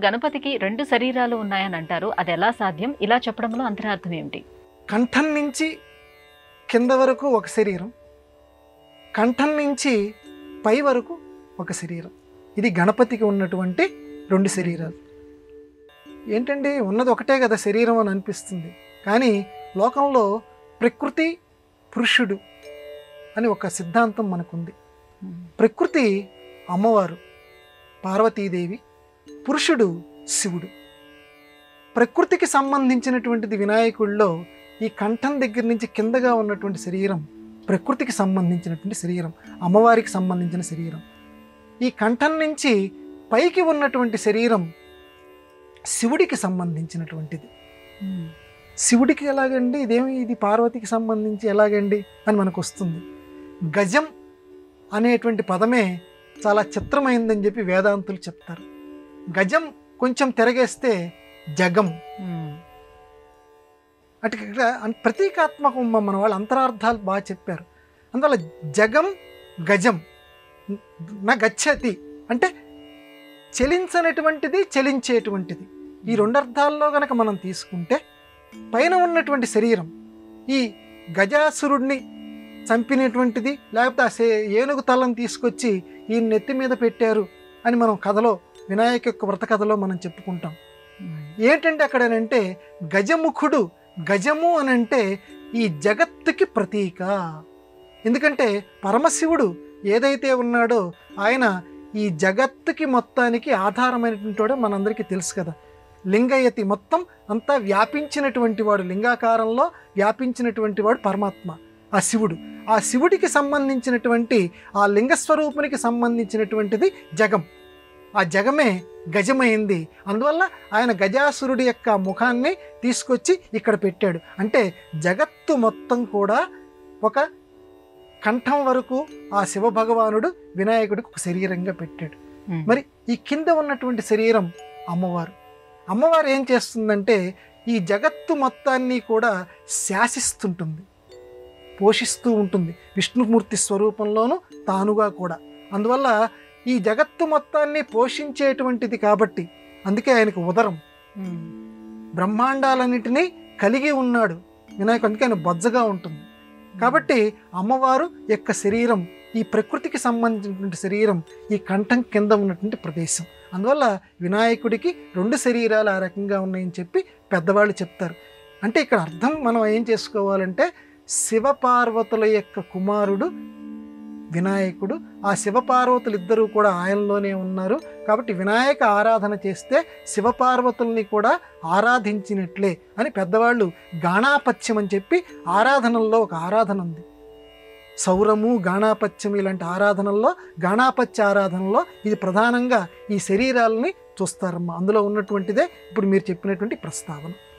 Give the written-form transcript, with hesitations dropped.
గణపతికి 2 శరీరాలు ఉన్నాయని అంటారు. అది ఎలా సాధ్యం? ఇలా చెప్పడంలో అంతరార్థం ఏమిటి? కంఠం నుంచి కింద వరకు ఒక శరీరం, కంఠం నుంచి పై వరకు ఒక శరీరం. ఇది గణపతికి ఉన్నటువంటి 2 శరీరాలు. ఏంటండి, ఉన్నది ఒకటే కదా శరీరం అని అనిపిస్తుంది. కానీ లోకంలో ప్రకృతి పురుషుడు అని ఒక సిద్ధాంతం మనకుంది. ప్రకృతి అమ్మవారు పార్వతీదేవి, పురుషుడు శివుడు. ప్రకృతికి సంబంధించినటువంటిది వినాయకుడిలో ఈ కంఠం దగ్గర నుంచి కిందగా ఉన్నటువంటి శరీరం ప్రకృతికి సంబంధించినటువంటి శరీరం, అమ్మవారికి సంబంధించిన శరీరం. ఈ కంఠం నుంచి పైకి ఉన్నటువంటి శరీరం శివుడికి సంబంధించినటువంటిది. శివుడికి ఎలాగండి, ఇది పార్వతికి సంబంధించి ఎలాగండి అని మనకు వస్తుంది. గజం అనేటువంటి పదమే చాలా చిత్రమైందని చెప్పి వేదాంతులు చెప్తారు. గజం కొంచెం తిరగేస్తే జగం. అటు ప్రతీకాత్మకం మన వాళ్ళు అంతరార్థాలు బాగా చెప్పారు. అందువల్ల జగం గజం నా గచ్చతి అంటే చలించనటువంటిది, చలించేటువంటిది. ఈ 2 అర్థాల్లో గనక మనం తీసుకుంటే పైన ఉన్నటువంటి శరీరం ఈ గజాసురుడిని చంపినటువంటిది, లేకపోతే ఏనుగు తలను తీసుకొచ్చి ఈ నెత్తి మీద పెట్టారు అని మనం కథలో, వినాయక యొక్క వ్రత కథలో మనం చెప్పుకుంటాం. ఏంటంటే అక్కడనంటే గజముఖుడు, గజము అని అంటే ఈ జగత్తుకి ప్రతీక. ఎందుకంటే పరమశివుడు ఏదైతే ఉన్నాడో ఆయన ఈ జగత్తుకి మొత్తానికి ఆధారమైనటువంటి వాడు మనందరికీ తెలుసు కదా. లింగయతి మొత్తం అంతా వ్యాపించినటువంటి వాడు, లింగాకారంలో వ్యాపించినటువంటి వాడు పరమాత్మ, ఆ శివుడు. ఆ శివుడికి సంబంధించినటువంటి ఆ లింగస్వరూపునికి సంబంధించినటువంటిది జగం. ఆ జగమే గజమైంది. అందువల్ల ఆయన గజాసురుడి యొక్క ముఖాన్ని తీసుకొచ్చి ఇక్కడ పెట్టాడు. అంటే జగత్తు మొత్తం కూడా ఒక కంఠం వరకు ఆ శివభగవానుడు వినాయకుడికి ఒక శరీరంగా పెట్టాడు. మరి ఈ కింద ఉన్నటువంటి శరీరం అమ్మవారు. అమ్మవారు ఏం చేస్తుందంటే ఈ జగత్తు మొత్తాన్ని కూడా శాసిస్తుంటుంది, పోషిస్తూ ఉంటుంది, విష్ణుమూర్తి స్వరూపంలోనూ తానుగా కూడా. అందువల్ల ఈ జగత్తు మొత్తాన్ని పోషించేటువంటిది కాబట్టి అందుకే ఆయనకు ఉదరం, బ్రహ్మాండాలన్నిటినీ కలిగి ఉన్నాడు వినాయకుడు. అందుకే ఆయన బొజ్జగా ఉంటుంది. కాబట్టి అమ్మవారు యొక్క శరీరం ఈ ప్రకృతికి సంబంధించినటువంటి శరీరం ఈ కంఠం కింద ఉన్నటువంటి ప్రదేశం. అందువల్ల వినాయకుడికి 2 శరీరాలు ఆ రకంగా ఉన్నాయని చెప్పి పెద్దవాళ్ళు చెప్తారు. అంటే ఇక్కడ అర్థం మనం ఏం చేసుకోవాలంటే శివపార్వతుల యొక్క కుమారుడు వినాయకుడు. ఆ శివపార్వతులు ఇద్దరూ కూడా ఆయనలోనే ఉన్నారు. కాబట్టి వినాయక ఆరాధన చేస్తే శివపార్వతుల్ని కూడా ఆరాధించినట్లే అని పెద్దవాళ్ళు గాణాపత్యం అని చెప్పి ఆరాధనల్లో ఒక ఆరాధన ఉంది. సౌరము, గాణాపత్యం ఇలాంటి ఆరాధనల్లో, గాణాపత్య ఆరాధనలో ఇది ప్రధానంగా ఈ శరీరాలని చూస్తారమ్మా. అందులో ఉన్నటువంటిదే ఇప్పుడు మీరు చెప్పినటువంటి ప్రస్తావన.